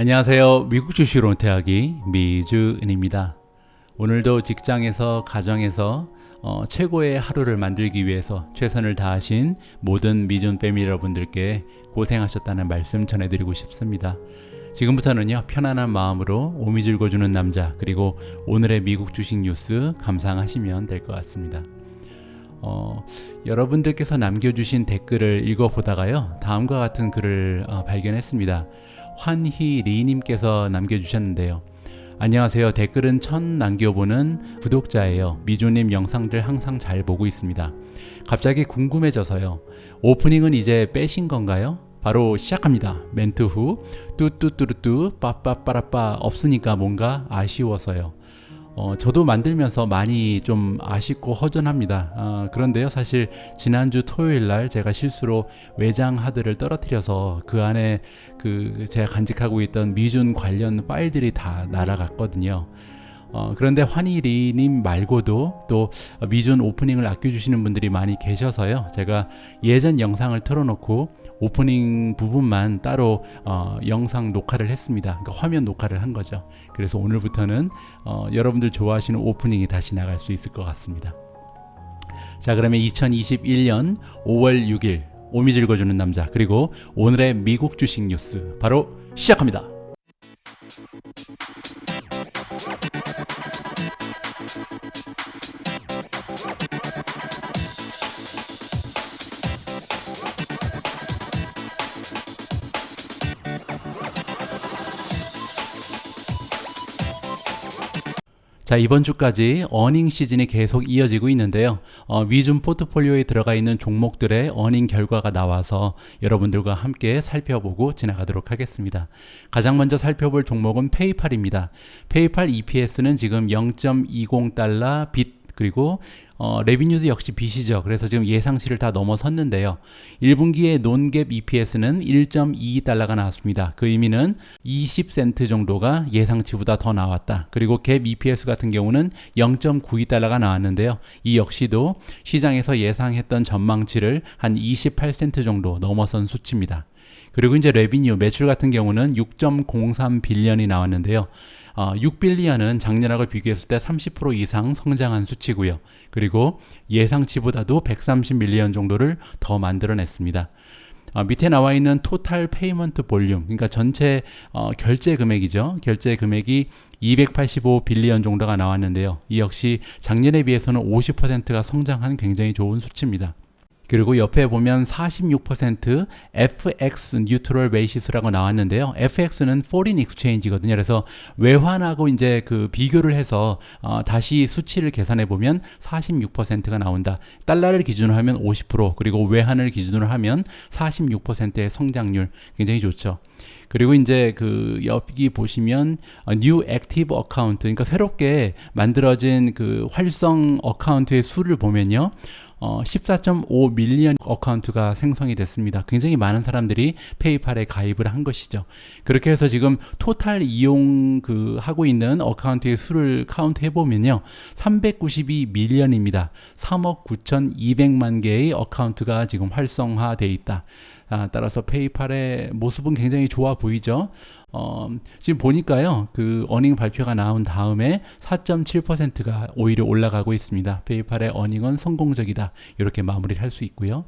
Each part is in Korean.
안녕하세요. 미국 주식으로 은퇴하기 미주은입니다. 오늘도 직장에서 가정에서 최고의 하루를 만들기 위해서 최선을 다하신 모든 미준 패밀리 여러분들께 고생하셨다는 말씀 전해드리고 싶습니다. 지금부터는요, 편안한 마음으로 오미줄 거주는 남자, 그리고 오늘의 미국 주식 뉴스 감상하시면 될 것 같습니다. 여러분들께서 남겨주신 댓글을 읽어보다가요, 다음과 같은 글을 발견했습니다. 환희리님께서 남겨주셨는데요. 안녕하세요. 댓글은 처음 남겨보는 구독자예요. 미조님 영상들 항상 잘 보고 있습니다. 갑자기 궁금해져서요. 오프닝은 이제 빼신 건가요? 바로 시작합니다. 멘트 후 뚜뚜뚜뚜뚜 빠빠빠라빠 없으니까 뭔가 아쉬워서요. 저도 만들면서 많이 좀 아쉽고 허전합니다. 그런데요, 사실 지난주 토요일날 제가 실수로 외장 하드를 떨어뜨려서 그 안에 제가 간직하고 있던 미준 관련 파일들이 다 날아갔거든요. 그런데 환희리님 말고도 또 미준 오프닝을 아껴주시는 분들이 많이 계셔서요, 제가 예전 영상을 틀어놓고 오프닝 부분만 따로 영상 녹화를 했습니다. 그러니까 화면 녹화를 한 거죠. 그래서 오늘부터는 여러분들 좋아하시는 오프닝이 다시 나갈 수 있을 것 같습니다. 자, 그러면 2021년 5월 6일 오미질 거주는 남자, 그리고 오늘의 미국 주식 뉴스 바로 시작합니다. 자, 이번 주까지 어닝 시즌이 계속 이어지고 있는데요. 미준 포트폴리오에 들어가 있는 종목들의 어닝 결과가 나와서 여러분들과 함께 살펴보고 지나가도록 하겠습니다. 가장 먼저 살펴볼 종목은 페이팔입니다. 페이팔 EPS는 지금 0.20달러 빗, 그리고 레비뉴도 역시 빗이죠. 그래서 지금 예상치를 다 넘어섰는데요. 1분기의 논갭 EPS는 1.22달러가 나왔습니다. 그 의미는 20센트 정도가 예상치보다 더 나왔다. 그리고 갭 EPS 같은 경우는 0.92달러가 나왔는데요. 이 역시도 시장에서 예상했던 전망치를 한 28센트 정도 넘어선 수치입니다. 그리고 이제 레비뉴, 매출 같은 경우는 6.03 빌리언이 나왔는데요. 6빌리언은 작년하고 비교했을 때 30% 이상 성장한 수치고요. 그리고 예상치보다도 130밀리언 정도를 더 만들어냈습니다. 밑에 나와 있는 토탈 페이먼트 볼륨, 그러니까 전체 결제 금액이죠. 결제 금액이 285빌리언 정도가 나왔는데요. 이 역시 작년에 비해서는 50%가 성장한 굉장히 좋은 수치입니다. 그리고 옆에 보면 46% FX 뉴트럴 베이시스라고 나왔는데요. FX는 foreign exchange거든요. 그래서 외환하고 이제 비교를 해서 다시 수치를 계산해 보면 46%가 나온다. 달러를 기준으로 하면 50%, 그리고 외환을 기준으로 하면 46%의 성장률, 굉장히 좋죠. 그리고 이제 여기 보시면 New Active Account, 그러니까 새롭게 만들어진 활성 어카운트의 수를 보면요. 14.5 밀리언 어카운트가 생성이 됐습니다. 굉장히 많은 사람들이 페이팔에 가입을 한 것이죠. 그렇게 해서 지금 토탈 이용 하고 있는 어카운트의 수를 카운트 해보면요. 392 밀리언입니다. 3억 9,200만 개의 어카운트가 지금 활성화되어 있다. 따라서 페이팔의 모습은 굉장히 좋아 보이죠. 지금 보니까요, 어닝 발표가 나온 다음에 4.7%가 오히려 올라가고 있습니다. 페이팔의 어닝은 성공적이다. 이렇게 마무리를 할 수 있고요.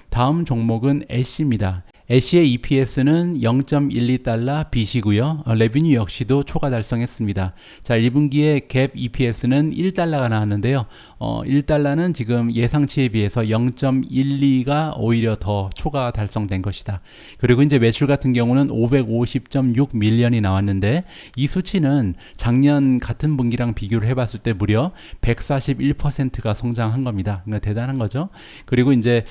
다음 종목은 애쉬입니다. 애쉬의 EPS는 0.12달러 빗이고요. 레비뉴 역시도 초과 달성했습니다. 자, 1분기에 갭 EPS는 1달러가 나왔는데요. 1달러는 지금 예상치에 비해서 0.12가 오히려 더 초과 달성된 것이다. 그리고 이제 매출 같은 경우는 550.6 밀리언이 나왔는데, 이 수치는 작년 같은 분기랑 비교를 해봤을 때 무려 141%가 성장한 겁니다. 그러니까 대단한 거죠. 그리고 이제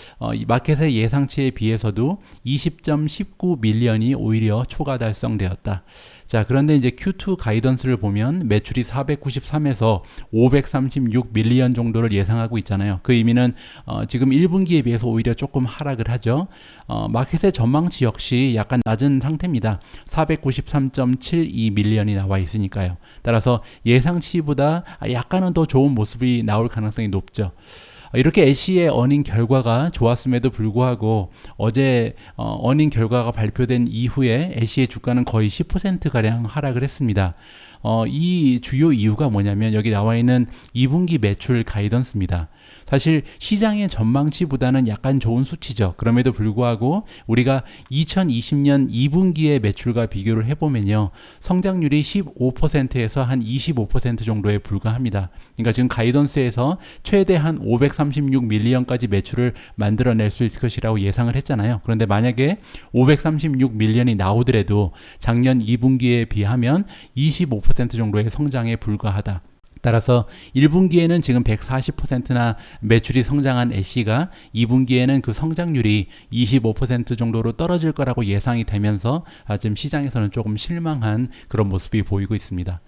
마켓의 예상치에 비해서도 20.19 밀리언이 오히려 초과 달성되었다. 자, 그런데 이제 Q2 가이던스를 보면 매출이 493에서 536 밀리언 정도를 예상하고 있잖아요. 그 의미는 지금 1분기에 비해서 오히려 조금 하락을 하죠. 마켓의 전망치 역시 약간 낮은 상태입니다. 493.72 밀리언이 나와 있으니까요. 따라서 예상치보다 약간은 더 좋은 모습이 나올 가능성이 높죠. 이렇게 애쉬의 어닝 결과가 좋았음에도 불구하고 어제 어닝 결과가 발표된 이후에 애쉬의 주가는 거의 10%가량 하락을 했습니다. 이 주요 이유가 뭐냐면 여기 나와 있는 2분기 매출 가이던스입니다. 사실 시장의 전망치보다는 약간 좋은 수치죠. 그럼에도 불구하고 우리가 2020년 2분기의 매출과 비교를 해보면요, 성장률이 15%에서 한 25% 정도에 불과합니다. 그러니까 지금 가이던스에서 최대 한 536밀리언까지 매출을 만들어낼 수 있을 것이라고 예상을 했잖아요. 그런데 만약에 536밀리언이 나오더라도 작년 2분기에 비하면 25% 정도의 성장에 불과하다. 따라서 1분기에는 지금 140%나 매출이 성장한 애쉬가 2분기에는 그 성장률이 25% 정도로 떨어질 거라고 예상이 되면서 지금 시장에서는 조금 실망한 그런 모습이 보이고 있습니다.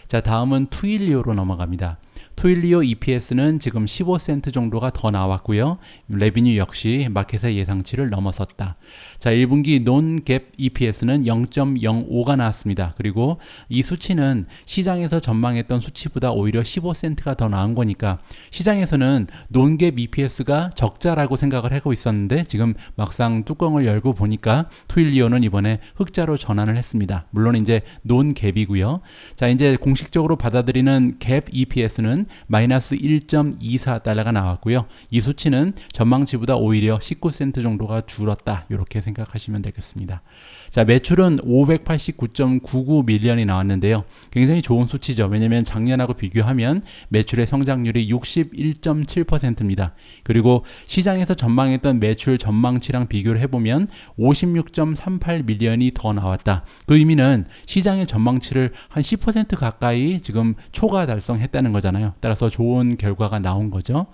자, 다음은 투일리오로 넘어갑니다. 투일리오 EPS는 지금 15센트 정도가 더 나왔고요. 레비뉴 역시 마켓의 예상치를 넘어섰다. 자, 1분기 논갭 EPS는 0.05가 나왔습니다. 그리고 이 수치는 시장에서 전망했던 수치보다 오히려 15센트가 더 나은 거니까 시장에서는 논갭 EPS가 적자라고 생각을 하고 있었는데 지금 막상 뚜껑을 열고 보니까 투일리오는 이번에 흑자로 전환을 했습니다. 물론 이제 논갭이고요. 자, 이제 공식적으로 받아들이는 갭 EPS는 마이너스 1.24달러가 나왔고요. 이 수치는 전망치보다 오히려 19센트 정도가 줄었다. 이렇게 생각하시면 되겠습니다. 자, 매출은 589.99밀리언이 나왔는데요. 굉장히 좋은 수치죠. 왜냐하면 작년하고 비교하면 매출의 성장률이 61.7%입니다. 그리고 시장에서 전망했던 매출 전망치랑 비교를 해보면 56.38밀리언이 더 나왔다. 그 의미는 시장의 전망치를 한 10% 가까이 지금 초과 달성했다는 거잖아요. 따라서 좋은 결과가 나온 거죠.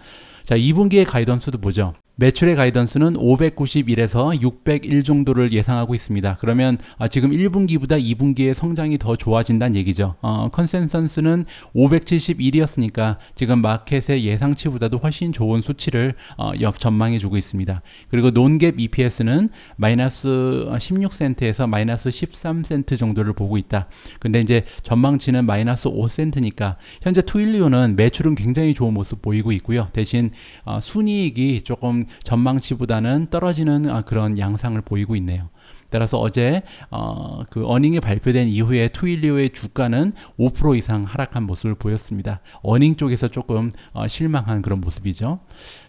자, 2분기의 가이던스도 보죠. 매출의 가이던스는 591에서 601 정도를 예상하고 있습니다. 그러면 지금 1분기보다 2분기의 성장이 더 좋아진다는 얘기죠. 컨센서스는 571이었으니까 지금 마켓의 예상치보다도 훨씬 좋은 수치를 전망해 주고 있습니다. 그리고 논갭 EPS는 마이너스 16센트에서 마이너스 13센트 정도를 보고 있다. 근데 이제 전망치는 마이너스 5센트니까 현재 투일리오는 매출은 굉장히 좋은 모습 보이고 있고요. 대신 순이익이 조금 전망치보다는 떨어지는 그런 양상을 보이고 있네요. 따라서 어제 그 어닝이 발표된 이후에 투일리오의 주가는 5% 이상 하락한 모습을 보였습니다. 어닝 쪽에서 조금 실망한 그런 모습이죠.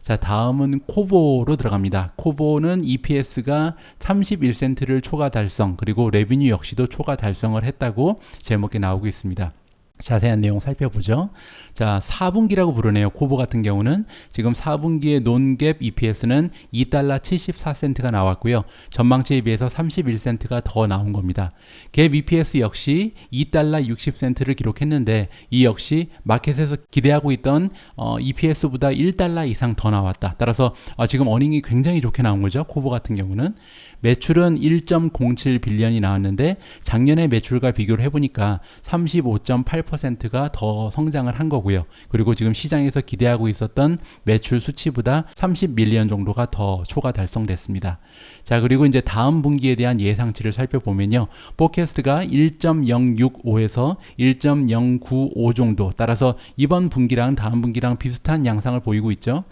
자, 다음은 코보로 들어갑니다. 코보는 EPS가 31센트를 초과 달성, 그리고 레비뉴 역시도 초과 달성을 했다고 제목에 나오고 있습니다. 자세한 내용 살펴보죠. 자, 4분기라고 부르네요. 코보 같은 경우는 지금 4분기의 논갭 EPS는 2달러 74센트가 나왔고요. 전망치에 비해서 31센트가 더 나온 겁니다. 갭 EPS 역시 2달러 60센트를 기록했는데 이 역시 마켓에서 기대하고 있던 EPS보다 1달러 이상 더 나왔다. 따라서 지금 어닝이 굉장히 좋게 나온 거죠. 코보 같은 경우는. 매출은 1.07빌리언이 나왔는데 작년의 매출과 비교를 해보니까 35.8%가 더 성장을 한 거고요. 그리고 지금 시장에서 기대하고 있었던 매출 수치보다 30밀리언 정도가 더 초과 달성됐습니다. 자, 그리고 이제 다음 분기에 대한 예상치를 살펴보면요. 포캐스트가 1.065에서 1.095 정도, 따라서 이번 분기랑 다음 분기랑 비슷한 양상을 보이고 있죠.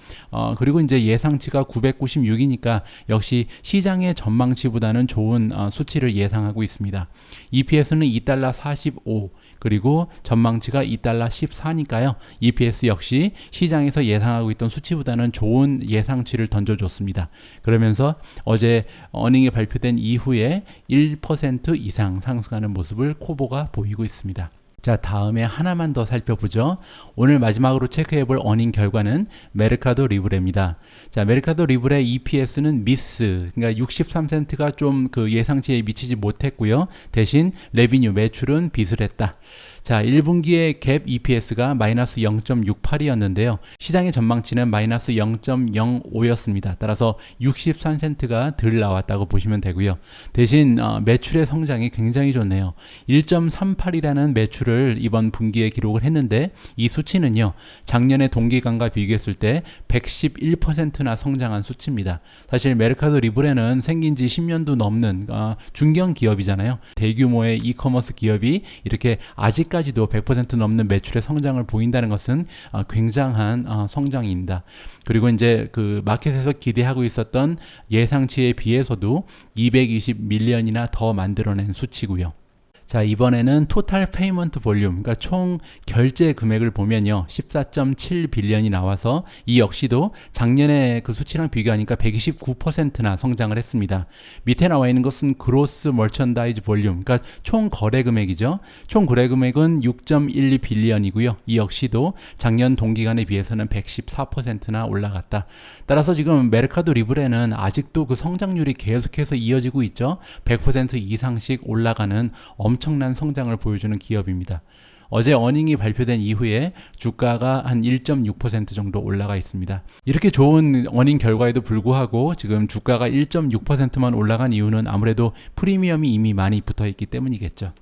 그리고 이제 예상치가 996이니까 역시 시장의 전망치보다는 좋은 수치를 예상하고 있습니다. EPS는 2달러 45, 그리고 전망치가 2달러 14니까요. EPS 역시 시장에서 예상하고 있던 수치보다는 좋은 예상치를 던져줬습니다. 그러면서 어제 어닝이 발표된 이후에 1% 이상 상승하는 모습을 코보가 보이고 있습니다. 자, 다음에 하나만 더 살펴보죠. 오늘 마지막으로 체크해볼 어닝 결과는 메르카도 리브레입니다. 자, 메르카도 리브레 EPS는 미스, 그러니까 63센트가 좀 그 예상치에 미치지 못했고요. 대신 레비뉴 매출은 빗을 했다. 자, 1분기의 갭 EPS가 마이너스 0.68이었는데요. 시장의 전망치는 마이너스 0.05였습니다. 따라서 63센트가 덜 나왔다고 보시면 되고요. 대신 매출의 성장이 굉장히 좋네요. 1.38이라는 매출을 이번 분기에 기록을 했는데 이 수치는요, 작년의 동기간과 비교했을 때 111%나 성장한 수치입니다. 사실 메르카도 리브레는 생긴 지 10년도 넘는 중견 기업이잖아요. 대규모의 이커머스 기업이 이렇게 아직까지 아직까지도 100% 넘는 매출의 성장을 보인다는 것은 굉장한 성장입니다. 그리고 이제 그 마켓에서 기대하고 있었던 예상치에 비해서도 220밀리언이나 더 만들어낸 수치고요. 자, 이번에는 토탈 페이먼트 볼륨, 그러니까 총 결제 금액을 보면요, 14.7빌리언이 나와서 이 역시도 작년에 그 수치랑 비교하니까 129%나 성장을 했습니다. 밑에 나와 있는 것은 그로스 머천다이즈 볼륨, 그러니까 총 거래 금액이죠. 총 거래 금액은 6.12빌리언이고요. 이 역시도 작년 동기간에 비해서는 114%나 올라갔다. 따라서 지금 메르카도 리브레는 아직도 그 성장률이 계속해서 이어지고 있죠. 100% 이상씩 올라가는 엄청난 성장을 보여주는 기업입니다. 어제 어닝이 발표된 이후에 주가가 한 1.6% 정도 올라가 있습니다. 이렇게 좋은 어닝 결과에도 불구하고 지금 주가가 1.6%만 올라간 이유는 아무래도 프리미엄이 이미 많이 붙어 있기 때문이겠죠.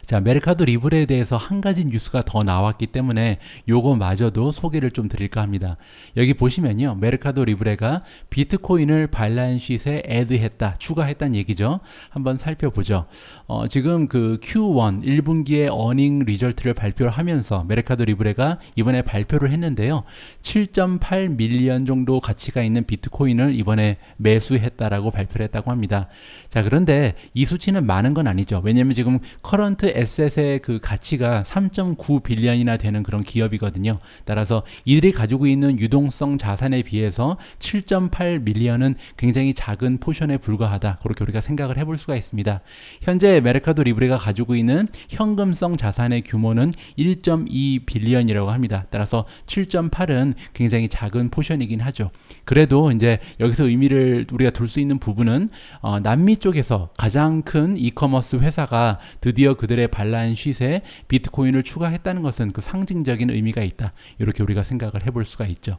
자, 메르카도 리브레에 대해서 한 가지 뉴스가 더 나왔기 때문에 요거마저도 소개를 좀 드릴까 합니다. 여기 보시면요, 메르카도 리브레가 비트코인을 발란시트에 애드했다, 추가했다는 얘기죠. 한번 살펴보죠. 지금 그 Q1 1분기의 어닝 리절트를 발표를 하면서 메르카도 리브레가 이번에 발표를 했는데요, 7.8밀리언 정도 가치가 있는 비트코인을 이번에 매수했다라고 발표를 했다고 합니다. 자, 그런데 이 수치는 많은 건 아니죠. 왜냐면 지금 커런트 에셋의 그 가치가 3.9빌리언이나 되는 그런 기업이거든요. 따라서 이들이 가지고 있는 유동성 자산에 비해서 7.8밀리언은 굉장히 작은 포션에 불과하다. 그렇게 우리가 생각을 해볼 수가 있습니다. 현재 메르카도 리브레가 가지고 있는 현금성 자산의 규모는 1.2빌리언이라고 합니다. 따라서 7.8은 굉장히 작은 포션이긴 하죠. 그래도 이제 여기서 의미를 우리가 둘 수 있는 부분은 남미 쪽에서 가장 큰 이커머스 회사가 드디어 그들의 발란시트에 비트코인을 추가했다는 것은 그 상징적인 의미가 있다. 이렇게 우리가 생각을 해볼 수가 있죠.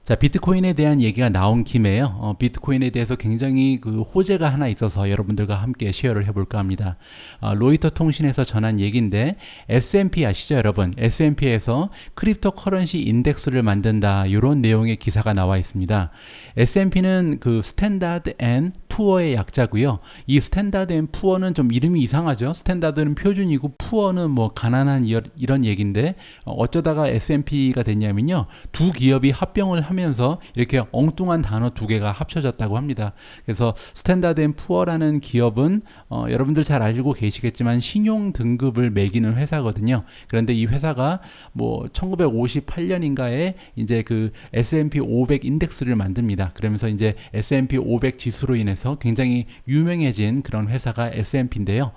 자, 비트코인에 대한 얘기가 나온 김에요. 비트코인에 대해서 굉장히 그 호재가 하나 있어서 여러분들과 함께 쉐어를 해볼까 합니다. 로이터 통신에서 전한 얘기인데 S&P 아시죠, 여러분? S&P에서 크립토 커런시 인덱스를 만든다, 이런 내용의 기사가 나와 있습니다. S&P는 그 스탠다드 앤 푸어의 약자고요. 이 스탠다드 앤 푸어는 좀 이름이 이상하죠. 스탠다드는 표준이고 푸어는 뭐 가난한 이런 얘기인데 어쩌다가 S&P가 됐냐면요, 두 기업이 합병을 하면서 이렇게 엉뚱한 단어 두 개가 합쳐졌다고 합니다. 그래서 스탠다드 앤 푸어라는 기업은 여러분들 잘 알고 계시겠지만 신용 등급을 매기는 회사거든요. 그런데 이 회사가 뭐 1958년인가에 이제 그 S&P 500 인덱스를 만듭니다. 그러면서 이제 S&P 500 지수로 인해서 굉장히 유명해진 그런 회사가 S&P인데요.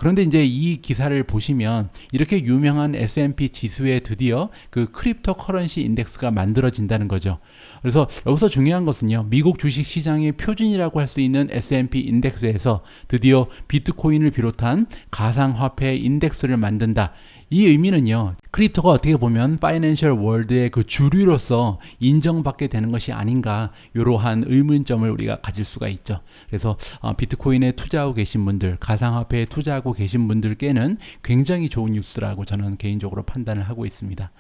그런데 이제 이 기사를 보시면 이렇게 유명한 S&P 지수에 드디어 그 크립토 커런시 인덱스가 만들어진다는 거죠. 그래서 여기서 중요한 것은요, 미국 주식 시장의 표준이라고 할 수 있는 S&P 인덱스에서 드디어 비트코인을 비롯한 가상화폐 인덱스를 만든다. 이 의미는요, 크립토가 어떻게 보면 파이낸셜 월드의 그 주류로서 인정받게 되는 것이 아닌가, 이러한 의문점을 우리가 가질 수가 있죠. 그래서 비트코인에 투자하고 계신 분들, 가상화폐에 투자하고 계신 분들께는 굉장히 좋은 뉴스라고 저는 개인적으로 판단을 하고 있습니다.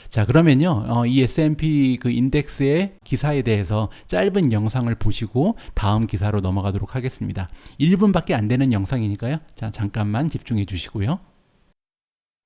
자, 그러면요, 이 S&P 그 인덱스의 기사에 대해서 짧은 영상을 보시고 다음 기사로 넘어가도록 하겠습니다. 1분밖에 안 되는 영상이니까요. 자, 잠깐만 집중해 주시고요.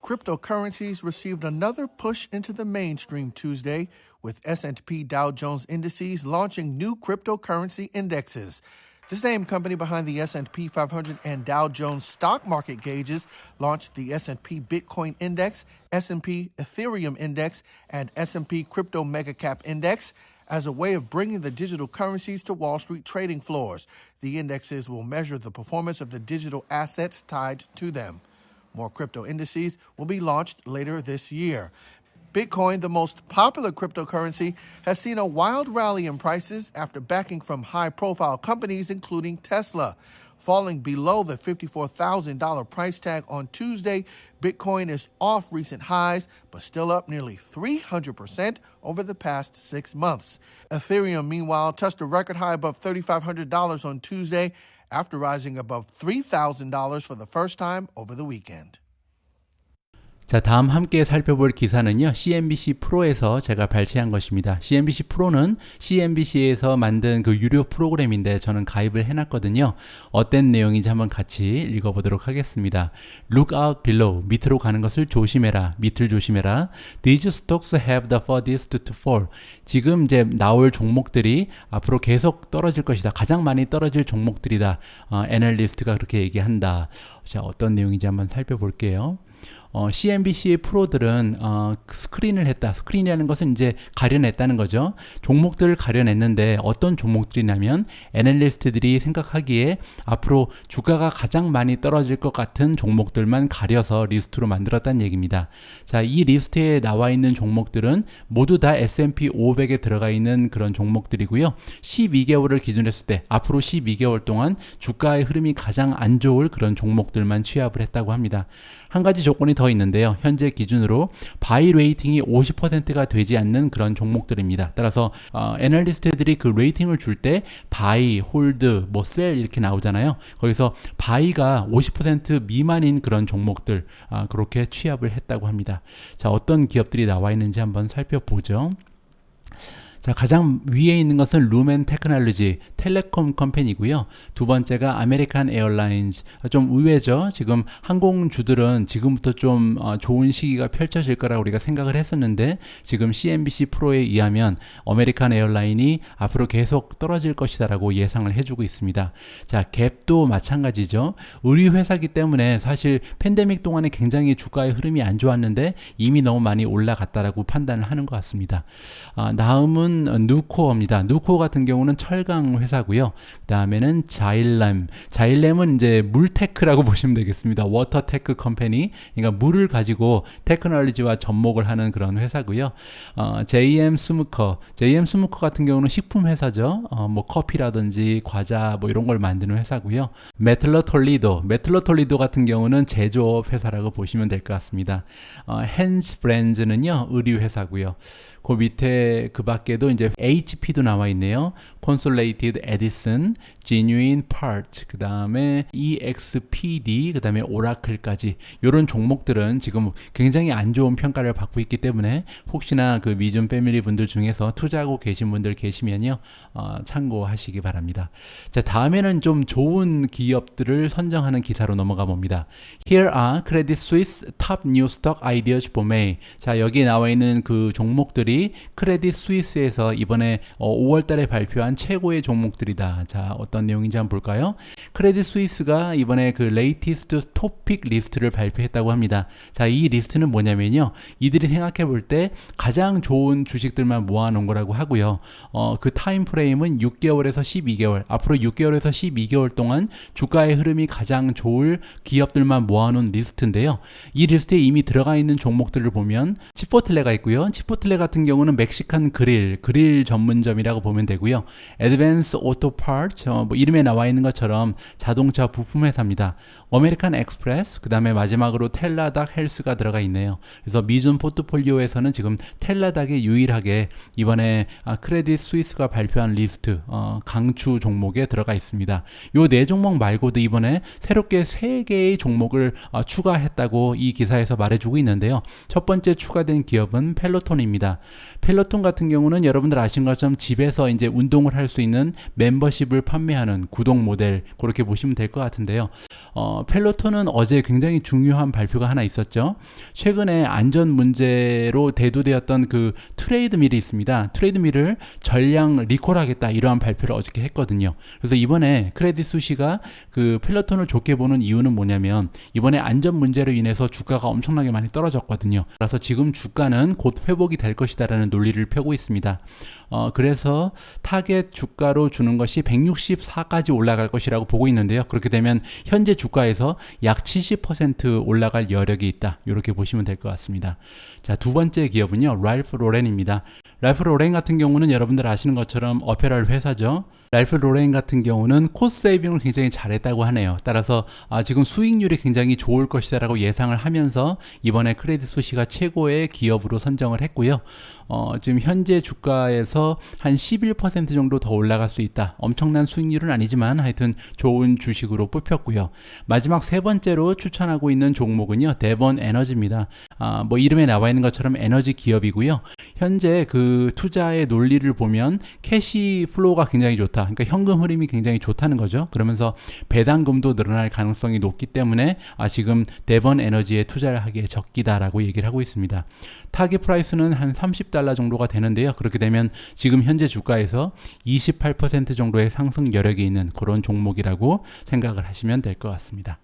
Cryptocurrencies received another push into the mainstream Tuesday, with S&P Dow Jones Indices launching new cryptocurrency indexes. The same company behind the S&P 500 and Dow Jones stock market gauges launched the S&P Bitcoin Index, S&P Ethereum Index, and S&P Crypto Megacap Index as a way of bringing the digital currencies to Wall Street trading floors. The indexes will measure the performance of the digital assets tied to them. More crypto indices will be launched later this year. Bitcoin, the most popular cryptocurrency, has seen a wild rally in prices after backing from high-profile companies, including Tesla. Falling below the $54,000 price tag on Tuesday, Bitcoin is off recent highs, but still up nearly 300% over the past 6 months. Ethereum, meanwhile, touched a record high above $3,500 on Tuesday, after rising above $3,000 for the first time over the weekend. 자, 다음 함께 살펴볼 기사는요, CNBC 프로에서 제가 발췌한 것입니다. CNBC 프로는 CNBC에서 만든 그 유료 프로그램인데 저는 가입을 해놨거든요. 어떤 내용인지 한번 같이 읽어보도록 하겠습니다. Look out below. 밑으로 가는 것을 조심해라. 밑을 조심해라. These stocks have the farthest to fall. 지금 이제 나올 종목들이 앞으로 계속 떨어질 것이다. 가장 많이 떨어질 종목들이다. 애널리스트가 그렇게 얘기한다. 자, 어떤 내용인지 한번 살펴볼게요. CNBC의 프로들은 스크린을 했다. 스크린이라는 것은 이제 가려냈다는 거죠. 종목들을 가려냈는데 어떤 종목들이냐면 애널리스트들이 생각하기에 앞으로 주가가 가장 많이 떨어질 것 같은 종목들만 가려서 리스트로 만들었다는 얘기입니다. 자, 이 리스트에 나와 있는 종목들은 모두 다 S&P 500에 들어가 있는 그런 종목들이고요. 12개월을 기준으로 했을 때 앞으로 12개월 동안 주가의 흐름이 가장 안 좋을 그런 종목들만 취합을 했다고 합니다. 한 가지 조건이 더 있는데요. 현재 기준으로 바이 레이팅이 50%가 되지 않는 그런 종목들입니다. 따라서 애널리스트들이 그 레이팅을 줄 때 바이, 홀드, 뭐 셀 이렇게 나오잖아요. 거기서 바이가 50% 미만인 그런 종목들 그렇게 취합을 했다고 합니다. 자, 어떤 기업들이 나와 있는지 한번 살펴보죠. 자, 가장 위에 있는 것은 루멘 테크놀로지, 텔레콤 컴퍼니고요. 두 번째가 아메리칸 에어라인즈. 좀 의외죠. 지금 항공주들은 지금부터 좀 좋은 시기가 펼쳐질 거라고 우리가 생각을 했었는데 지금 CNBC 프로에 의하면 아메리칸 에어라인이 앞으로 계속 떨어질 것이다라고 예상을 해주고 있습니다. 자, 갭도 마찬가지죠. 의류 회사이기 때문에 사실 팬데믹 동안에 굉장히 주가의 흐름이 안 좋았는데 이미 너무 많이 올라갔다라고 판단을 하는 것 같습니다. 다음은 누코어입니다. 누코어 같은 경우는 철강 회사고요. 그 다음에는 자일램은 이제 물테크라고 보시면 되겠습니다. 워터테크 컴퍼니, 그러니까 물을 가지고 테크놀로지와 접목을 하는 그런 회사고요. JM 스무커 같은 경우는 식품 회사죠. 뭐 커피라든지 과자 뭐 이런 걸 만드는 회사고요. 메틀로톨리도 같은 경우는 제조업 회사라고 보시면 될 것 같습니다. 헨스 브랜즈는요 의류 회사고요. 그 밑에 그 밖에도 이제 HP도 나와 있네요. Consolidated Edison, Genuine Parts, 그 다음에 EXPD, 그 다음에 오라클까지 이런 종목들은 지금 굉장히 안 좋은 평가를 받고 있기 때문에 혹시나 그 미준 패밀리 분들 중에서 투자하고 계신 분들 계시면요 참고하시기 바랍니다. 자, 다음에는 좀 좋은 기업들을 선정하는 기사로 넘어가 봅니다. Here are Credit Suisse top new stock ideas for May. 자, 여기에 나와 있는 그 종목들이 크레딧 스위스에서 이번에 5월 달에 발표한 최고의 종목들이다. 자, 어떤 내용인지 한번 볼까요? 크레딧 스위스가 이번에 그 레이티스트 토픽 리스트를 발표했다고 합니다. 자, 이 리스트는 뭐냐면요. 이들이 생각해 볼 때 가장 좋은 주식들만 모아놓은 거라고 하고요. 그 타임 프레임은 6개월에서 12개월. 앞으로 6개월에서 12개월 동안 주가의 흐름이 가장 좋을 기업들만 모아놓은 리스트인데요. 이 리스트에 이미 들어가 있는 종목들을 보면 치포틀레가 있고요. 치포틀레 같은 경우는 멕시칸 그릴 전문점이라고 보면 되고요. 애드밴스 오토 파츠, 뭐 이름에 나와 있는 것처럼 자동차 부품 회사입니다. 아메리칸 엑스프레스, 그 다음에 마지막으로 텔라닥 헬스가 들어가 있네요. 그래서 미준 포트폴리오에서는 지금 텔라닥이 유일하게 이번에 크레딧 스위스가 발표한 리스트 강추 종목에 들어가 있습니다. 요 네 종목 말고도 이번에 새롭게 3개의 종목을 추가했다고 이 기사에서 말해주고 있는데요. 첫 번째 추가된 기업은 펠로톤입니다. 펠로톤 같은 경우는 여러분들 아시는 것처럼 집에서 이제 운동을 할 수 있는 멤버십을 판매하는 구독 모델, 그렇게 보시면 될 것 같은데요. 펠로톤은 어제 굉장히 중요한 발표가 하나 있었죠. 최근에 안전 문제로 대두되었던 그 트레이드밀이 있습니다. 트레이드밀을 전량 리콜하겠다, 이러한 발표를 어저께 했거든요. 그래서 이번에 크레딧 스위스가 그 펠로톤을 좋게 보는 이유는 뭐냐면 이번에 안전 문제로 인해서 주가가 엄청나게 많이 떨어졌거든요. 그래서 지금 주가는 곧 회복이 될 것이다라는 논리를 펴고 있습니다. 그래서 타겟 주가로 주는 것이 164까지 올라갈 것이라고 보고 있는데요. 그렇게 되면 현재 주가에서 약 70% 올라갈 여력이 있다, 이렇게 보시면 될 것 같습니다. 자, 두 번째 기업은요, 랄프 로렌입니다. 랄프 로렌 같은 경우는 여러분들 아시는 것처럼 어페럴 회사죠. 랄프 로렌 같은 경우는 코스트 세이빙을 굉장히 잘했다고 하네요. 따라서 지금 수익률이 굉장히 좋을 것이다라고 예상을 하면서 이번에 크레딧 스위스가 최고의 기업으로 선정을 했고요. 지금 현재 주가에서 한 11% 정도 더 올라갈 수 있다. 엄청난 수익률은 아니지만 하여튼 좋은 주식으로 뽑혔고요. 마지막 세 번째로 추천하고 있는 종목은요, 대번 에너지입니다. 뭐 이름에 나와 있는 것처럼 에너지 기업이고요. 현재 그 투자의 논리를 보면 캐시 플로우가 굉장히 좋다. 그러니까 현금 흐름이 굉장히 좋다는 거죠. 그러면서 배당금도 늘어날 가능성이 높기 때문에 지금 대번 에너지에 투자를 하기에 적기다라고 얘기를 하고 있습니다. 타깃 프라이스는 한 $30 정도가 되는데요. 그렇게 되면 지금 현재 주가에서 28% 정도의 상승 여력이 있는 그런 종목이라고 생각을 하시면 될 것 같습니다.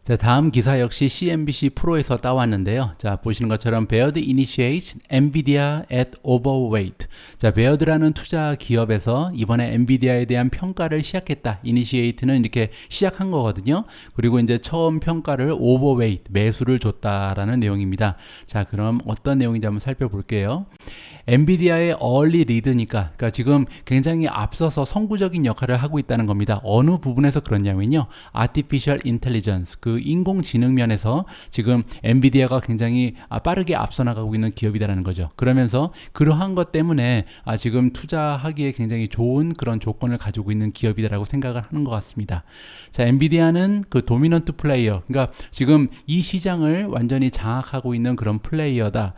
자, 다음 기사 역시 CNBC 프로에서 따왔는데요. 자, 보시는 것처럼 Baird initiates NVIDIA at overweight. 자, Baird라는 투자 기업에서 이번에 엔비디아에 대한 평가를 시작했다. initiate는 이렇게 시작한 거거든요. 그리고 이제 처음 평가를 overweight, 매수를 줬다라는 내용입니다. 자, 그럼 어떤 내용인지 한번 살펴볼게요. 엔비디아의 early lead니까, 그러니까 지금 굉장히 앞서서 선구적인 역할을 하고 있다는 겁니다. 어느 부분에서 그렇냐면요, artificial intelligence, 그 인공지능 면에서 지금 엔비디아가 굉장히 빠르게 앞서 나가고 있는 기업이다라는 거죠. 그러면서 그러한 것 때문에 지금 투자하기에 굉장히 좋은 그런 조건을 가지고 있는 기업이다라고 생각을 하는 것 같습니다. 자, 엔비디아는 그 도미넌트 플레이어, 그러니까 지금 이 시장을 완전히 장악하고 있는 그런 플레이어다.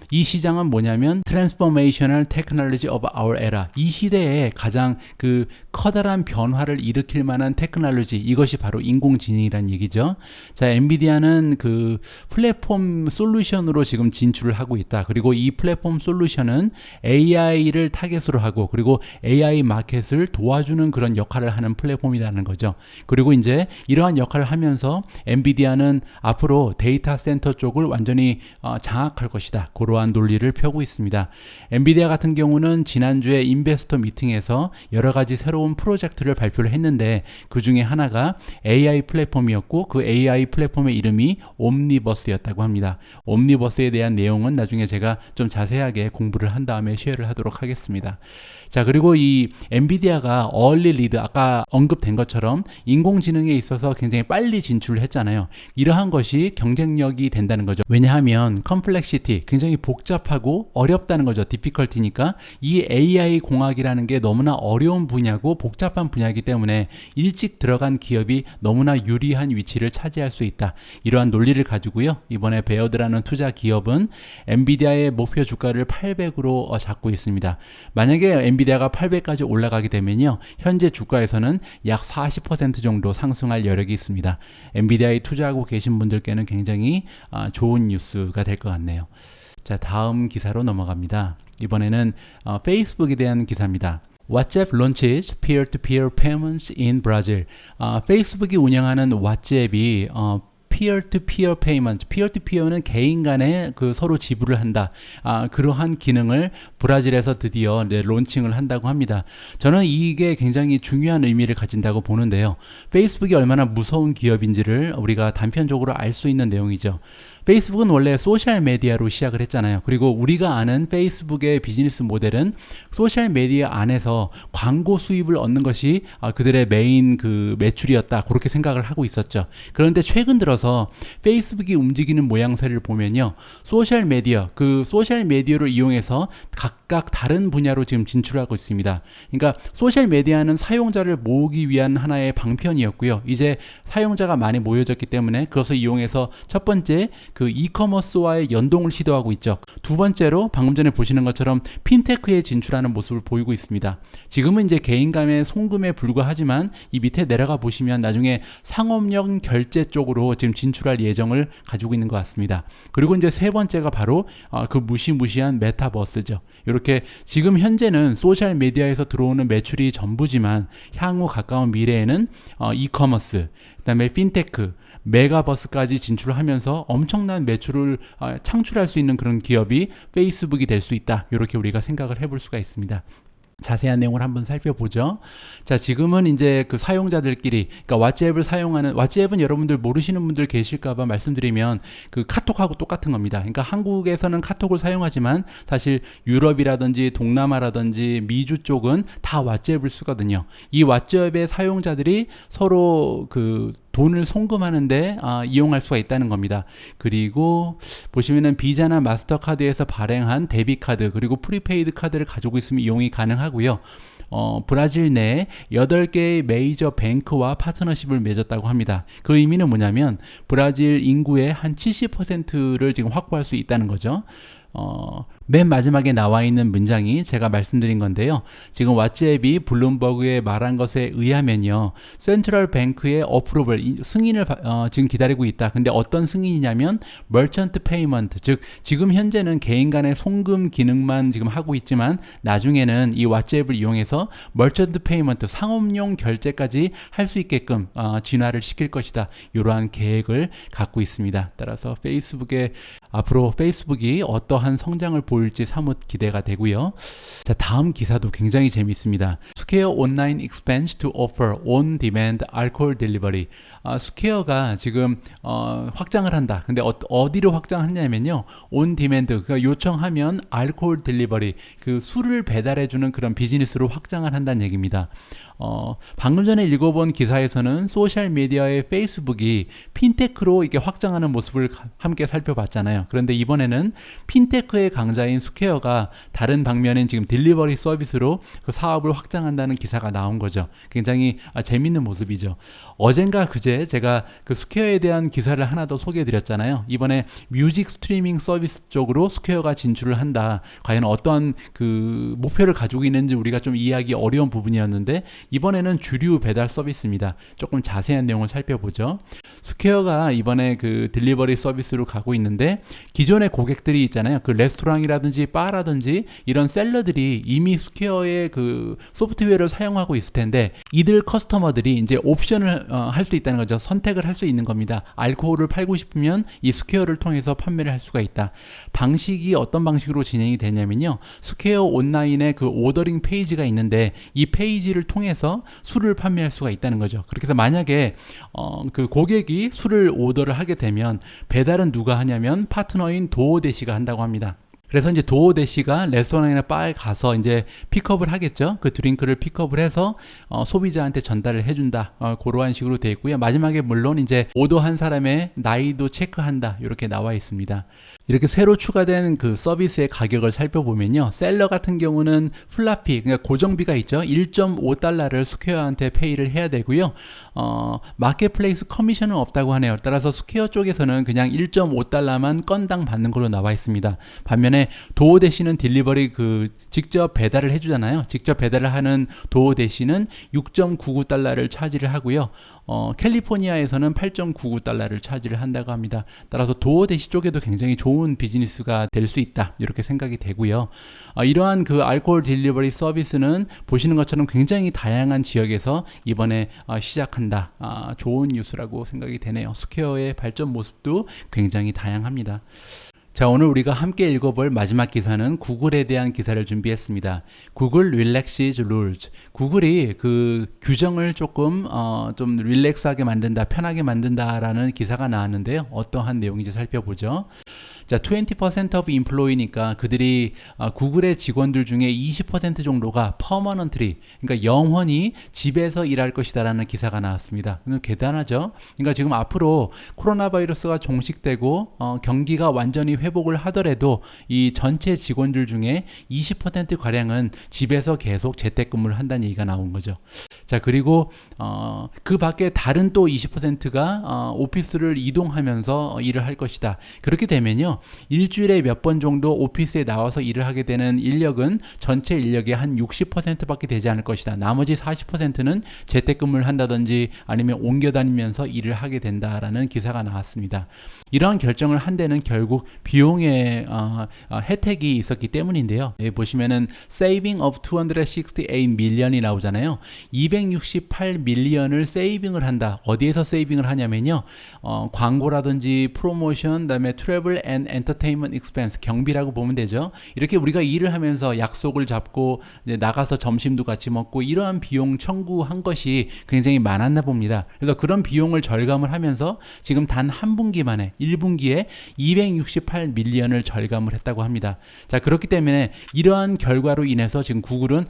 이 시장은 뭐냐면 Transformational Technology of Our Era, 이 시대에 가장 그 커다란 변화를 일으킬 만한 테크놀로지, 이것이 바로 인공지능이란 얘기죠. 자, 엔비디아는 그 플랫폼 솔루션으로 지금 진출을 하고 있다. 그리고 이 플랫폼 솔루션은 AI를 타겟으로 하고, 그리고 AI 마켓을 도와주는 그런 역할을 하는 플랫폼이라는 거죠. 그리고 이제 이러한 역할을 하면서 엔비디아는 앞으로 데이터 센터 쪽을 완전히 장악할 것이다. 그러한 논리를 펴고 있습니다. 엔비디아 같은 경우는 지난주에 인베스터 미팅에서 여러 가지 새로운 프로젝트를 발표를 했는데, 그 중에 하나가 AI 플랫폼이었고, 그 AI 플랫폼의 이름이 옴니버스였다고 합니다. 옴니버스에 대한 내용은 나중에 제가 좀 자세하게 공부를 한 다음에 쉐어를 하도록 하겠습니다. 자, 그리고 이 엔비디아가 early lead, 아까 언급된 것처럼 인공지능에 있어서 굉장히 빨리 진출을 했잖아요. 이러한 것이 경쟁력이 된다는 거죠. 왜냐하면 complexity, 굉장히 복잡하고 어렵다는 거죠. difficulty니까 이 AI 공학이라는 게 너무나 어려운 분야고 복잡한 분야이기 때문에 일찍 들어간 기업이 너무나 유리한 위치를 차지할 수 있다. 이러한 논리를 가지고요, 이번에 베어드라는 투자 기업은 엔비디아의 목표 주가를 800으로 잡고 있습니다. 만약에 엔비디아가 800까지 올라가게 되면요, 현재 주가에서는 약 40% 정도 상승할 여력이 있습니다. 엔비디아에 투자하고 계신 분들께는 굉장히 좋은 뉴스가 될 것 같네요. 자, 다음 기사로 넘어갑니다. 이번에는 페이스북에 대한 기사입니다. WhatsApp launches peer-to-peer payments in Brazil. 페이스북이 운영하는 왓츠앱이 peer-to-peer payment, peer-to-peer는 개인 간에 그 서로 지불을 한다. 그러한 기능을 브라질에서 드디어 론칭을 한다고 합니다. 저는 이게 굉장히 중요한 의미를 가진다고 보는데요. 페이스북이 얼마나 무서운 기업인지를 우리가 단편적으로 알 수 있는 내용이죠. 페이스북은 원래 소셜 메디어로 시작을 했잖아요. 그리고 우리가 아는 페이스북의 비즈니스 모델은 소셜 메디어 안에서 광고 수입을 얻는 것이 그들의 메인 그 매출이었다. 그렇게 생각을 하고 있었죠. 그런데 최근 들어서 페이스북이 움직이는 모양새를 보면요, 소셜 메디어, 그 소셜 메디어를 이용해서 각각 다른 분야로 지금 진출하고 있습니다. 그러니까 소셜 메디어는 사용자를 모으기 위한 하나의 방편이었고요. 이제 사용자가 많이 모여졌기 때문에 그것을 이용해서 첫 번째 그 이커머스와의 연동을 시도하고 있죠. 두 번째로 방금 전에 보시는 것처럼 핀테크에 진출하는 모습을 보이고 있습니다. 지금은 이제 개인 간의 송금에 불과하지만 이 밑에 내려가 보시면 나중에 상업용 결제 쪽으로 지금 진출할 예정을 가지고 있는 것 같습니다. 그리고 이제 세 번째가 바로 그 무시무시한 메타버스죠. 이렇게 지금 현재는 소셜 미디어에서 들어오는 매출이 전부지만 향후 가까운 미래에는 이커머스, 그다음에 핀테크, 메가버스까지 진출하면서 엄청난 매출을 창출할 수 있는 그런 기업이 페이스북이 될 수 있다. 이렇게 우리가 생각을 해볼 수가 있습니다. 자세한 내용을 한번 살펴보죠. 자, 지금은 이제 그 사용자들끼리, 그러니까 왓츠앱을 사용하는, 왓츠앱은 여러분들 모르시는 분들 계실까봐 말씀드리면 그 카톡하고 똑같은 겁니다. 그러니까 한국에서는 카톡을 사용하지만 사실 유럽이라든지 동남아라든지 미주 쪽은 다 왓츠앱을 쓰거든요. 이 왓츠앱의 사용자들이 서로 그 돈을 송금하는데 이용할 수가 있다는 겁니다. 그리고 보시면은 비자나 마스터카드에서 발행한 데비카드 그리고 프리페이드 카드를 가지고 있으면 이용이 가능하고요. 브라질 내 8개의 메이저 뱅크와 파트너십을 맺었다고 합니다. 그 의미는 뭐냐면 브라질 인구의 한 70%를 지금 확보할 수 있다는 거죠. 맨 마지막에 나와 있는 문장이 제가 말씀드린 건데요. 지금 왓츠앱이 블룸버그에 말한 것에 의하면요. 센트럴 뱅크의 어프로벌, 승인을 지금 기다리고 있다. 근데 어떤 승인이냐면 머천트 페이먼트, 즉 지금 현재는 개인 간의 송금 기능만 지금 하고 있지만 나중에는 이 왓츠앱을 이용해서 머천트 페이먼트, 상업용 결제까지 할 수 있게끔 진화를 시킬 것이다. 이러한 계획을 갖고 있습니다. 따라서 앞으로 페이스북이 어떠한 성장을 보일지 사뭇 기대가 되고요. 자, 다음 기사도 굉장히 재밌습니다. 스퀘어 온라인 expands to offer on-demand alcohol delivery. 스퀘어가 지금 확장을 한다. 근데 어디로 확장하냐면요. on-demand, 그러니까 요청하면 알코올 딜리버리, 그 술을 배달해주는 그런 비즈니스로 확장을 한다는 얘기입니다. 방금 전에 읽어본 기사에서는 소셜미디어의 페이스북이 핀테크로 이렇게 확장하는 모습을 함께 살펴봤잖아요. 그런데 이번에는 핀테크의 강자인 스퀘어가 다른 방면인 지금 딜리버리 서비스로 그 사업을 확장한다는 기사가 나온 거죠. 굉장히 재밌는 모습이죠. 어젠가 그제 제가 그 스퀘어에 대한 기사를 하나 더 소개해드렸잖아요. 이번에 뮤직 스트리밍 서비스 쪽으로 스퀘어가 진출을 한다. 과연 어떠한 그 목표를 가지고 있는지 우리가 좀 이해하기 어려운 부분이었는데 이번에는 주류 배달 서비스입니다. 조금 자세한 내용을 살펴보죠. 스퀘어가 이번에 그 딜리버리 서비스로 가고 있는데 기존의 고객들이 있잖아요. 그 레스토랑이라든지 바라든지 이런 셀러들이 이미 스퀘어의 그 소프트웨어를 사용하고 있을 텐데 이들 커스터머들이 이제 옵션을 할 수 있다는 거죠. 선택을 할 수 있는 겁니다. 알코올을 팔고 싶으면 이 스퀘어를 통해서 판매를 할 수가 있다. 방식이 어떤 방식으로 진행이 되냐면요. 스퀘어 온라인에 그 오더링 페이지가 있는데 이 페이지를 통해서 술을 판매할 수가 있다는 거죠. 그렇게 해서 만약에 그 고객이 술을 오더를 하게 되면 배달은 누가 하냐면 파트너인 도어대시가 한다고 합니다. 그래서 이제 도어대시가 레스토랑이나 바에 가서 이제 픽업을 하겠죠. 그 드링크를 픽업을 해서 소비자한테 전달을 해준다. 그러한 식으로 되어 있고요. 마지막에 물론 이제 오더한 사람의 나이도 체크한다. 이렇게 나와 있습니다. 이렇게 새로 추가된 그 서비스의 가격을 살펴보면요. 셀러 같은 경우는 플라피, 그러니까 고정비가 있죠. 1.5달러를 스퀘어한테 페이를 해야 되고요. 마켓플레이스 커미션은 없다고 하네요. 따라서 스퀘어 쪽에서는 그냥 1.5달러만 건당 받는 걸로 나와 있습니다. 반면에 도어대시는 딜리버리 그 직접 배달을 해주잖아요. 직접 배달을 하는 도어대시는 6.99달러를 차지를 하고요. 캘리포니아에서는 8.99달러를 차지를 한다고 합니다. 따라서 도어대시 쪽에도 굉장히 좋은 비즈니스가 될 수 있다. 이렇게 생각이 되고요. 이러한 그 알코올 딜리버리 서비스는 보시는 것처럼 굉장히 다양한 지역에서 이번에 시작한다. 좋은 뉴스라고 생각이 되네요. 스퀘어의 발전 모습도 굉장히 다양합니다. 자, 오늘 우리가 함께 읽어볼 마지막 기사는 구글에 대한 기사를 준비했습니다. 구글 relaxes rules. 구글이 그 규정을 조금 좀 릴렉스하게 만든다, 편하게 만든다라는 기사가 나왔는데요. 어떠한 내용인지 살펴보죠. 자, 20% of employee니까 그들이 구글의 직원들 중에 20% 정도가 permanently, 그러니까 영원히 집에서 일할 것이다라는 기사가 나왔습니다. 대단하죠? 그러니까 지금 앞으로 코로나 바이러스가 종식되고 경기가 완전히 회복을 하더라도 이 전체 직원들 중에 20% 가량은 집에서 계속 재택근무를 한다는 얘기가 나온 거죠. 자, 그리고 그 밖에 다른 또 20%가 오피스를 이동하면서 일을 할 것이다. 그렇게 되면요. 일주일에 몇 번 정도 오피스에 나와서 일을 하게 되는 인력은 전체 인력의 한 60%밖에 되지 않을 것이다. 나머지 40%는 재택근무를 한다든지 아니면 옮겨 다니면서 일을 하게 된다라는 기사가 나왔습니다. 이러한 결정을 한 데는 결국 비용의 혜택이 있었기 때문인데요. 여기 보시면은 saving of 268 million이 나오잖아요. 268 밀리언을 세이빙을 한다. 어디에서 세이빙을 하냐면요. 광고라든지 프로모션, 그다음에 트래블 앤 엔터테인먼트 익스펜스, 경비라고 보면 되죠. 이렇게 우리가 일을 하면서 약속을 잡고 이제 나가서 점심도 같이 먹고 이러한 비용 청구한 것이 굉장히 많았나 봅니다. 그래서 그런 비용을 절감을 하면서 지금 단 한 분기 만에 1분기에 268 18밀리언을 절감을 했다고 합니다. 자, 그렇기 때문에 이러한 결과로 인해서 지금 구글은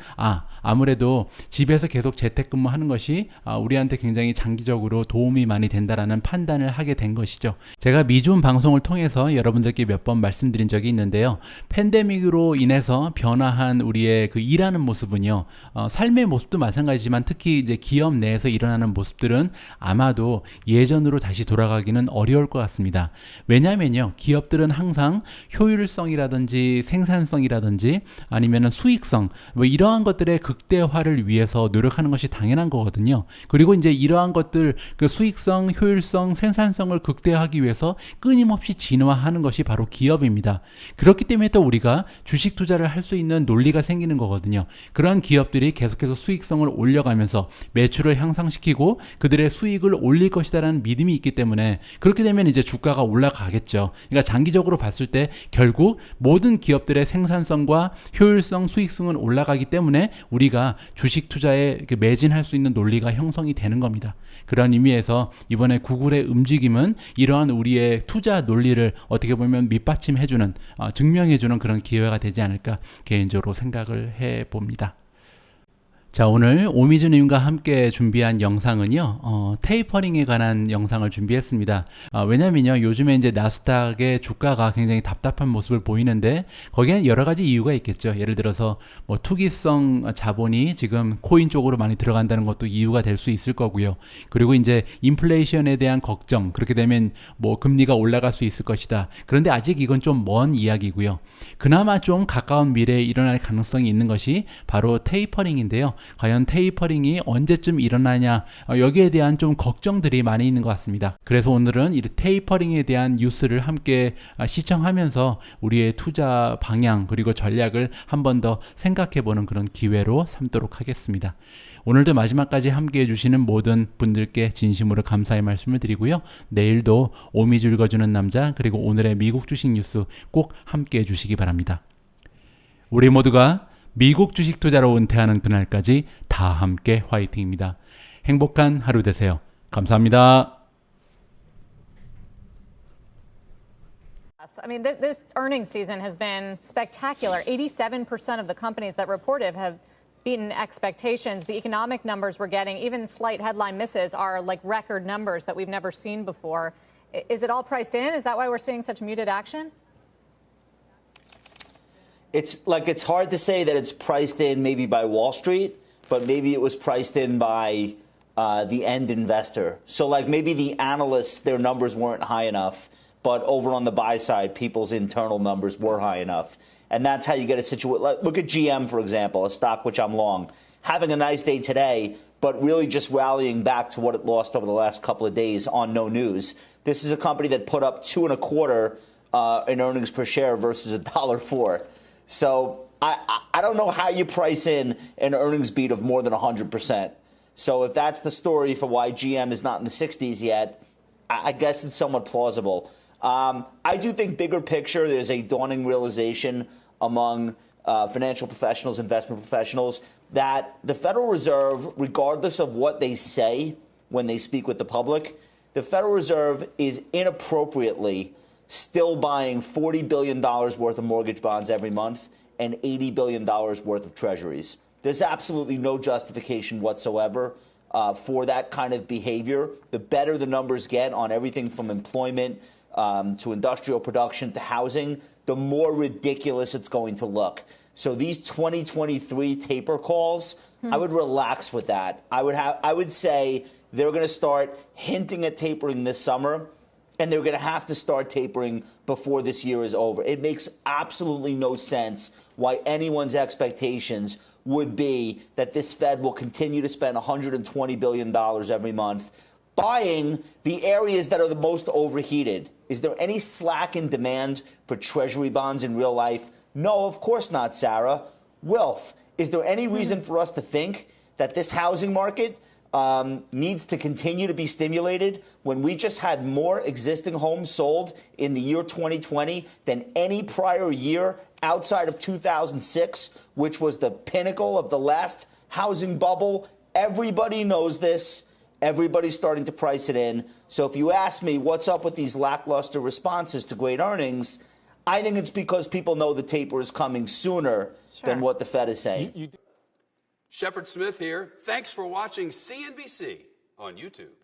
아무래도 집에서 계속 재택근무하는 것이 우리한테 굉장히 장기적으로 도움이 많이 된다라는 판단을 하게 된 것이죠. 제가 미준 방송을 통해서 여러분들께 몇 번 말씀드린 적이 있는데요. 팬데믹으로 인해서 변화한 우리의 그 일하는 모습은요. 삶의 모습도 마찬가지지만 특히 이제 기업 내에서 일어나는 모습들은 아마도 예전으로 다시 돌아가기는 어려울 것 같습니다. 왜냐하면요. 기업들은 항상 효율성이라든지 생산성이라든지 아니면은 수익성 뭐 이러한 것들의 극대화를 위해서 노력하는 것이 당연한 거거든요. 그리고 이제 이러한 것들 그 수익성, 효율성, 생산성을 극대화하기 위해서 끊임없이 진화하는 것이 바로 기업입니다. 그렇기 때문에 또 우리가 주식 투자를 할 수 있는 논리가 생기는 거거든요. 그러한 기업들이 계속해서 수익성을 올려가면서 매출을 향상시키고 그들의 수익을 올릴 것이다라는 믿음이 있기 때문에 그렇게 되면 이제 주가가 올라가겠죠. 그러니까 장기적으로 봤을 때 결국 모든 기업들의 생산성과 효율성, 수익성은 올라가기 때문에 우리가 주식 투자에 매진할 수 있는 논리가 형성이 되는 겁니다. 그런 의미에서 이번에 구글의 움직임은 이러한 우리의 투자 논리를 어떻게 보면 밑받침해주는 증명해주는 그런 기회가 되지 않을까 개인적으로 생각을 해봅니다. 자, 오늘 오미주님과 함께 준비한 영상은요, 테이퍼링에 관한 영상을 준비했습니다. 왜냐면요, 요즘에 이제 나스닥의 주가가 굉장히 답답한 모습을 보이는데, 거기에는 여러 가지 이유가 있겠죠. 예를 들어서, 뭐, 투기성 자본이 지금 코인 쪽으로 많이 들어간다는 것도 이유가 될 수 있을 거고요. 그리고 이제 인플레이션에 대한 걱정, 그렇게 되면 뭐, 금리가 올라갈 수 있을 것이다. 그런데 아직 이건 좀 먼 이야기고요. 그나마 좀 가까운 미래에 일어날 가능성이 있는 것이 바로 테이퍼링인데요. 과연 테이퍼링이 언제쯤 일어나냐 여기에 대한 좀 걱정들이 많이 있는 것 같습니다. 그래서 오늘은 이 테이퍼링에 대한 뉴스를 함께 시청하면서 우리의 투자 방향 그리고 전략을 한 번 더 생각해보는 그런 기회로 삼도록 하겠습니다. 오늘도 마지막까지 함께 해주시는 모든 분들께 진심으로 감사의 말씀을 드리고요. 내일도 오미주 읽어주는 남자 그리고 오늘의 미국 주식 뉴스 꼭 함께 해주시기 바랍니다. 우리 모두가 미국 주식 투자로 은퇴하는 그날까지 다 함께 화이팅입니다. 행복한 하루 되세요. 감사합니다. I mean, this earnings season has been spectacular. 87% of the companies that reported have beaten expectations. The economic numbers we're getting, even slight headline misses, are like record numbers that we've never seen before. Is it all priced in? Is that why we're seeing such muted action? It's hard to say that it's priced in maybe by Wall Street, but maybe it was priced in by the end investor. So like maybe the analysts, their numbers weren't high enough, but over on the buy side, people's internal numbers were high enough. And that's how you get a situation. Look at GM, for example, a stock which I'm long, having a nice day today, but really just rallying back to what it lost over the last couple of days on no news. This is a company that put up $2.25 in earnings per share versus $1.04. So I don't know how you price in an earnings beat of more than 100%. So if that's the story for why GM is not in the 60s yet, I guess it's somewhat plausible. I do think bigger picture, there's a dawning realization among financial professionals, investment professionals, that the Federal Reserve, regardless of what they say when they speak with the public, the Federal Reserve is inappropriately still buying $40 billion worth of mortgage bonds every month and $80 billion worth of treasuries. There's absolutely no justification whatsoever for that kind of behavior. The better the numbers get on everything from employment to industrial production to housing, the more ridiculous it's going to look. So these 2023 taper calls, I would relax with that. I would say they're going to start hinting at tapering this summer, and they're going to have to start tapering before this year is over. It makes absolutely no sense why anyone's expectations would be that this Fed will continue to spend $120 billion every month buying the areas that are the most overheated. Is there any slack in demand for Treasury bonds in real life? No, of course not, Sarah. Wilf, is there any reason for us to think that this housing market needs to continue to be stimulated when we just had more existing homes sold in the year 2020 than any prior year outside of 2006, which was the pinnacle of the last housing bubble? Everybody knows this. Everybody's starting to price it in. So if you ask me what's up with these lackluster responses to great earnings, I think it's because people know the taper is coming sooner than what the Fed is saying. Shepard Smith here. Thanks for watching CNBC on YouTube.